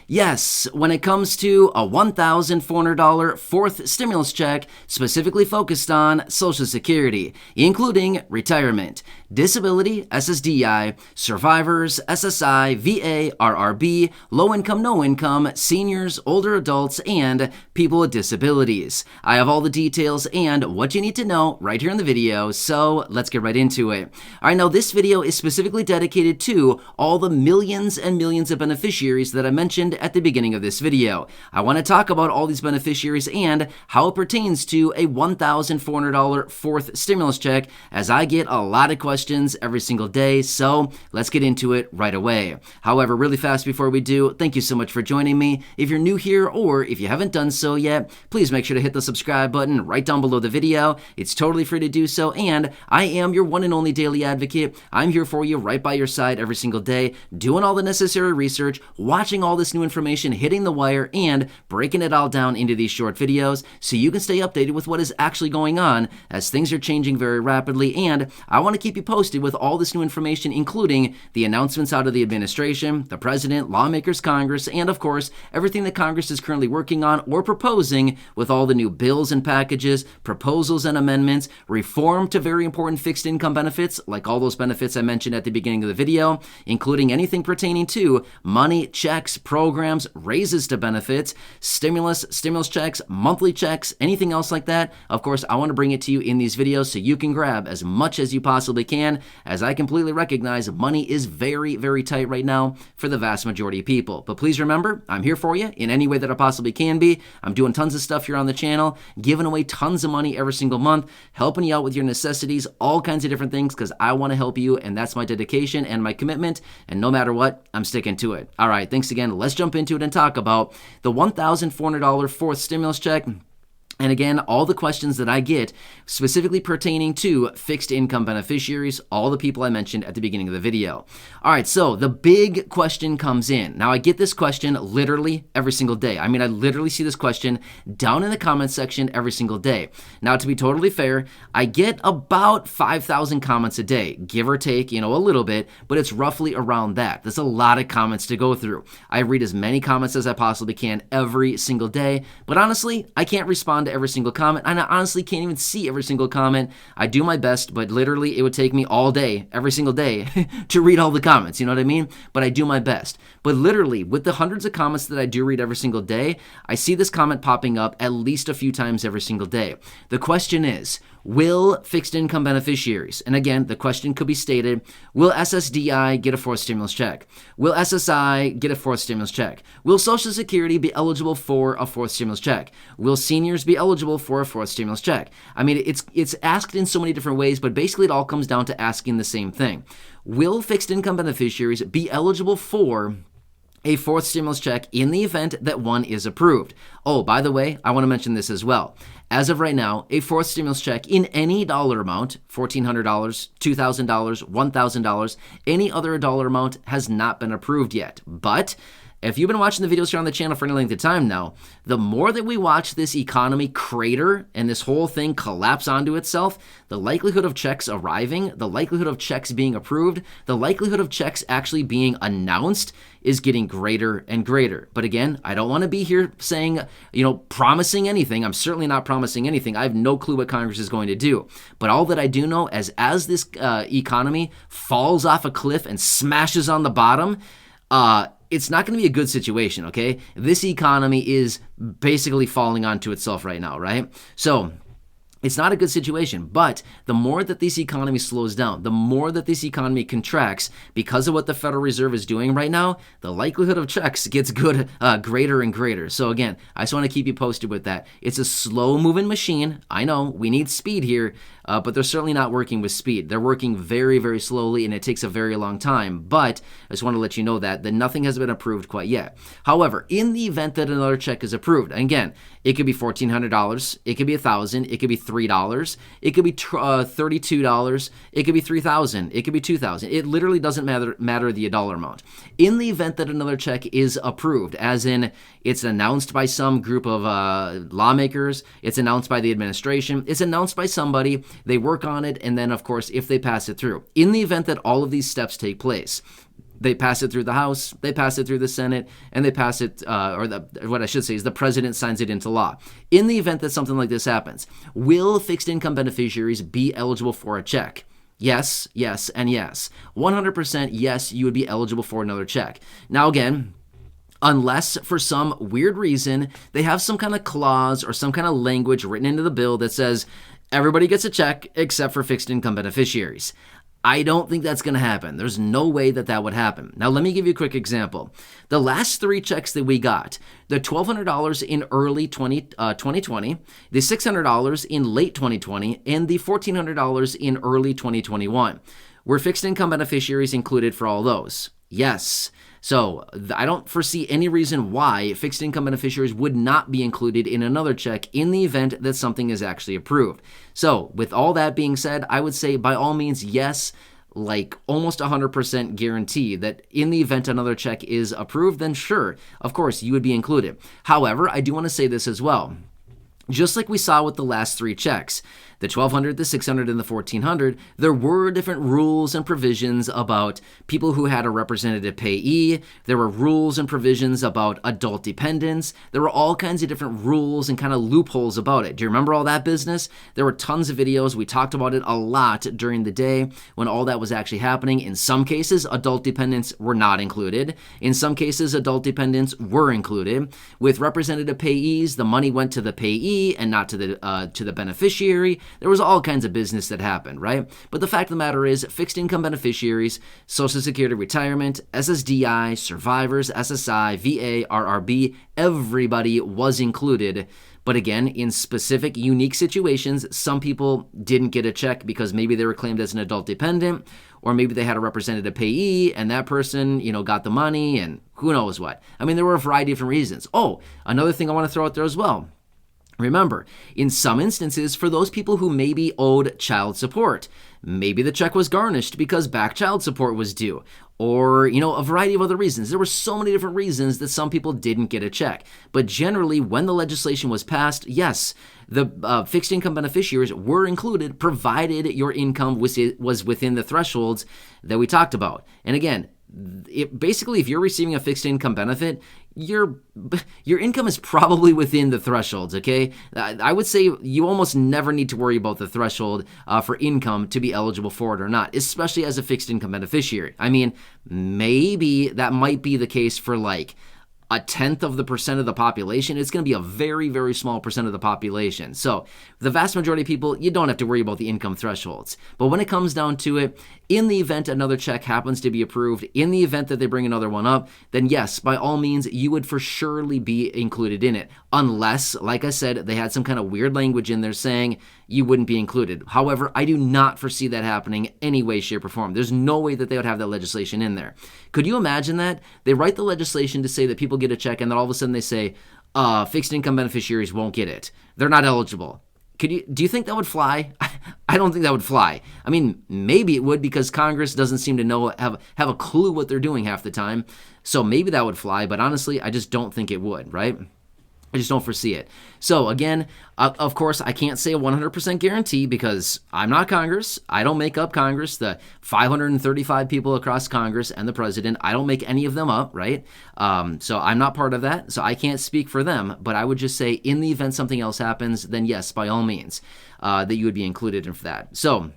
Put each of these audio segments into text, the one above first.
Yes, when it comes to a $1,400 fourth stimulus check specifically focused on Social Security, including retirement, disability, SSDI, survivors, SSI, VA, RRB, low income, no income, seniors, older adults, and people with disabilities. I have all the details and what you need to know right here in the video, so let's get right into it. All right, now this video is specifically dedicated to all the millions and millions of beneficiaries that I mentioned at the beginning of this video. I want to talk about all these beneficiaries and how it pertains to a $1,400 fourth stimulus check, as I get a lot of questions every single day, so let's get into it right away. However, really fast before we do, thank you so much for joining me. If you're new here or if you haven't done so yet, please make sure to hit the subscribe button right down below the video. It's totally free to do so, and I am your one and only daily advocate. I'm here for you right by your side every single day, doing all the necessary research, watching all this new information hitting the wire, and breaking it all down into these short videos so you can stay updated with what is actually going on, as things are changing very rapidly. And I want to keep you posted with all this new information, including the announcements out of the administration, the president, lawmakers, Congress, and of course everything that Congress is currently working on or proposing, with all the new bills and packages, proposals and amendments, reform to very important fixed income benefits like all those benefits I mentioned at the beginning of the video, including anything pertaining to money, checks, programs, raises to benefits, stimulus checks, monthly checks, anything else like that. Of course, I want to bring it to you in these videos so you can grab as much as you possibly can, as I completely recognize money is very, very tight right now for the vast majority of people. But please remember, I'm here for you in any way that I possibly can be. I'm doing tons of stuff here on the channel, giving away tons of money every single month, helping you out with your necessities, all kinds of different things, because I want to help you, and that's my dedication and my commitment, and no matter what, I'm sticking to it. All right, thanks again. Let's jump into it and talk about the $1,400 fourth stimulus check. And again, all the questions that I get specifically pertaining to fixed income beneficiaries, all the people I mentioned at the beginning of the video. All right, so the big question comes in. Now, I get this question literally every single day. I mean, I literally see this question down in the comments section every single day. Now, to be totally fair, I get about 5,000 comments a day, give or take, a little bit, but it's roughly around that. There's a lot of comments to go through. I read as many comments as I possibly can every single day, but honestly, I can't respond to every single comment, and I honestly can't even see every single comment. I do my best, but literally it would take me all day, every single day, to read all the comments, you know what I mean? But I do my best. But literally, with the hundreds of comments that I do read every single day, I see this comment popping up at least a few times every single day. The question is, will fixed income beneficiaries, and again, the question could be stated, will SSDI get a fourth stimulus check? Will SSI get a fourth stimulus check? Will Social Security be eligible for a fourth stimulus check? Will seniors be eligible for a fourth stimulus check? I mean, it's asked in so many different ways, but basically it all comes down to asking the same thing. Will fixed income beneficiaries be eligible for a fourth stimulus check in the event that one is approved? Oh, by the way, I want to mention this as well. As of right now, a fourth stimulus check in any dollar amount, $1,400, $2,000, $1,000, any other dollar amount, has not been approved yet. But if you've been watching the videos here on the channel for any length of time now, the more that we watch this economy crater and this whole thing collapse onto itself, the likelihood of checks arriving, the likelihood of checks being approved, the likelihood of checks actually being announced is getting greater and greater. But again, I don't want to be here saying, promising anything. I'm certainly not promising anything. I have no clue what Congress is going to do. But all that I do know is as this economy falls off a cliff and smashes on the bottom, it's not going to be a good situation, okay? This economy is basically falling onto itself right now, right? So it's not a good situation, but the more that this economy slows down, the more that this economy contracts because of what the Federal Reserve is doing right now, the likelihood of checks gets greater and greater. So again, I just want to keep you posted with that. It's a slow-moving machine. I know we need speed here, but they're certainly not working with speed. They're working very, very slowly, and it takes a very long time. But I just want to let you know that nothing has been approved quite yet. However, in the event that another check is approved, again, it could be $1,400, it could be $1,000, it could be $3, it could be $32, it could be $3,000, it could be $2,000. It literally doesn't matter the dollar amount. In the event that another check is approved, as in it's announced by some group of lawmakers, it's announced by the administration, it's announced by somebody, they work on it, and then of course if they pass it through. In the event that all of these steps take place, They pass it through the House, they pass it through the Senate, and they pass it, what I should say is the president signs it into law. In the event that something like this happens, will fixed income beneficiaries be eligible for a check? Yes, yes, and yes. 100% yes, you would be eligible for another check. Now again, unless for some weird reason they have some kind of clause or some kind of language written into the bill that says everybody gets a check except for fixed income beneficiaries. I don't think that's going to happen. There's no way that that would happen. Now, let me give you a quick example. The last 3 checks that we got, the $1,200 in early 2020, the $600 in late 2020, and the $1,400 in early 2021. Were fixed income beneficiaries included for all those? Yes. So I don't foresee any reason why fixed income beneficiaries would not be included in another check in the event that something is actually approved. So with all that being said, I would say by all means, yes, like almost 100% guarantee that in the event another check is approved, then sure, of course, you would be included. However, I do want to say this as well. Just like we saw with the last 3 checks, the $1,200, the $600, and the $1,400, there were different rules and provisions about people who had a representative payee. There were rules and provisions about adult dependents. There were all kinds of different rules and kind of loopholes about it. Do you remember all that business? There were tons of videos. We talked about it a lot during the day when all that was actually happening. In some cases, adult dependents were not included. In some cases, adult dependents were included. With representative payees, the money went to the payee and not to the beneficiary. There was all kinds of business that happened, right? But the fact of the matter is, fixed income beneficiaries, Social Security retirement, SSDI, survivors, SSI, VA, RRB, everybody was included. But again, in specific, unique situations, some people didn't get a check because maybe they were claimed as an adult dependent, or maybe they had a representative payee and that person, got the money and who knows what. I mean, there were a variety of different reasons. Oh, another thing I want to throw out there as well. Remember, in some instances, for those people who maybe owed child support, maybe the check was garnished because back child support was due, or, a variety of other reasons. There were so many different reasons that some people didn't get a check. But generally, when the legislation was passed, yes, the fixed income beneficiaries were included, provided your income was within the thresholds that we talked about. And again, basically, if you're receiving a fixed income benefit, your income is probably within the thresholds, okay? I would say you almost never need to worry about the threshold for income to be eligible for it or not, especially as a fixed income beneficiary. I mean, maybe that might be the case for like a 1/10 of the percent of the population. It's going to be a very, very small percent of the population. So the vast majority of people, you don't have to worry about the income thresholds. But when it comes down to it, in the event another check happens to be approved, in the event that they bring another one up, then yes, by all means, you would for surely be included in it. Unless, like I said, they had some kind of weird language in there saying you wouldn't be included. However, I do not foresee that happening any way, shape, or form. There's no way that they would have that legislation in there. Could you imagine that? They write the legislation to say that people get a check, and then all of a sudden they say, fixed income beneficiaries won't get it. They're not eligible. Do you think that would fly? I don't think that would fly. I mean, maybe it would because Congress doesn't seem to have a clue what they're doing half the time. So maybe that would fly, but honestly, I just don't think it would, right? I just don't foresee it. So again, of course, I can't say a 100% guarantee because I'm not Congress. I don't make up Congress, the 535 people across Congress and the president. I don't make any of them up, right? So I'm not part of that. So I can't speak for them. But I would just say in the event something else happens, then yes, by all means, that you would be included in for that. So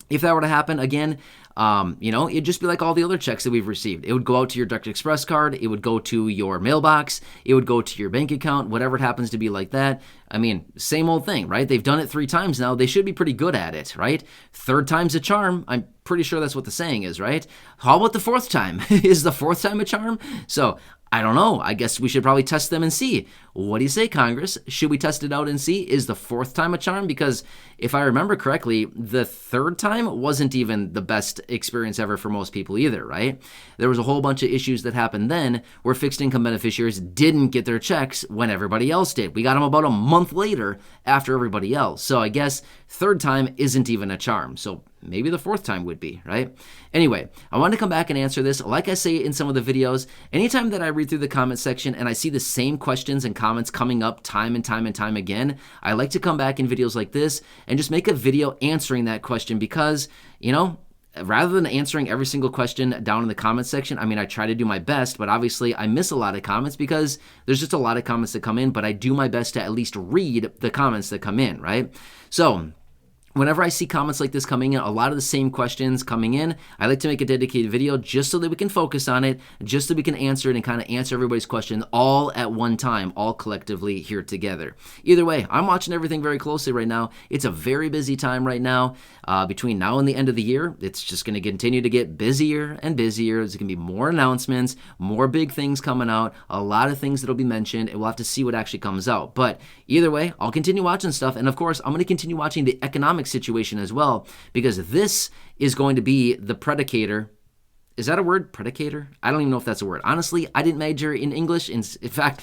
if that were to happen, again, it'd just be like all the other checks that we've received. It would go out to your Direct Express card. It would go to your mailbox. It would go to your bank account, whatever it happens to be like that. I mean, same old thing, right? They've done it 3 times now. They should be pretty good at it, right? 3rd time's a charm. I'm pretty sure that's what the saying is, right? How about the 4th time? Is the 4th time a charm? So I don't know. I guess we should probably test them and see. What do you say, Congress? Should we test it out and see? Is the 4th time a charm? Because if I remember correctly, the 3rd time wasn't even the best experience ever for most people either, right? There was a whole bunch of issues that happened then where fixed income beneficiaries didn't get their checks when everybody else did. We got them about a month later after everybody else. So I guess 3rd time isn't even a charm. So maybe the 4th time would be, right? Anyway, I wanted to come back and answer this. Like I say in some of the videos, anytime that I read through the comment section and I see the same questions and comments coming up time and time and time again, I like to come back in videos like this and just make a video answering that question because, rather than answering every single question down in the comments section, I mean, I try to do my best, but obviously I miss a lot of comments because there's just a lot of comments that come in, but I do my best to at least read the comments that come in, right? So whenever I see comments like this coming in, a lot of the same questions coming in, I like to make a dedicated video just so that we can focus on it, just so we can answer it and kind of answer everybody's question all at one time, all collectively here together. Either way, I'm watching everything very closely right now. It's a very busy time right now. Between now and the end of the year, it's just going to continue to get busier and busier. There's going to be more announcements, more big things coming out, a lot of things that will be mentioned, and we'll have to see what actually comes out. But either way, I'll continue watching stuff, and of course, I'm going to continue watching the economic situation as well, because this is going to be the predicator. Is that a word? Predicator? I don't even know if that's a word. Honestly, I didn't major in English. In fact,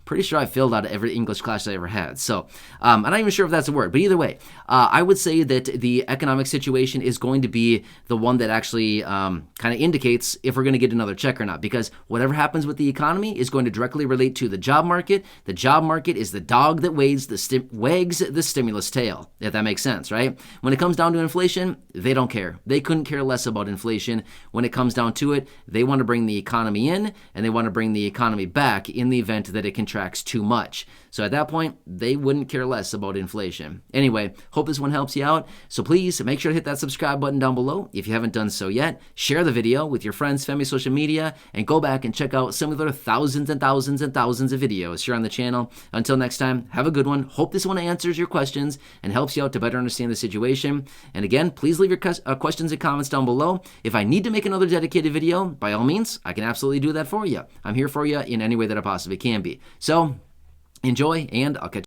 pretty sure I failed out of every English class I ever had. So I'm not even sure if that's a word. But either way, I would say that the economic situation is going to be the one that actually kind of indicates if we're going to get another check or not. Because whatever happens with the economy is going to directly relate to the job market. The job market is the dog that wags the stimulus tail, if that makes sense, right? When it comes down to inflation, they don't care. They couldn't care less about inflation. When it comes down to it, they want to bring the economy in, and they want to bring the economy back in the event that it contracts too much. So at that point, they wouldn't care less about inflation. Anyway, hope this one helps you out. So please make sure to hit that subscribe button down below if you haven't done so yet. Share the video with your friends, family, social media, and go back and check out some of the thousands and thousands and thousands of videos here on the channel. Until next time, have a good one. Hope this one answers your questions and helps you out to better understand the situation. And again, please leave your questions and comments down below. If I need to make another dedicated video, by all means, I can absolutely do that for you. I'm here for you in any way that I possibly can be. So enjoy, and I'll catch you.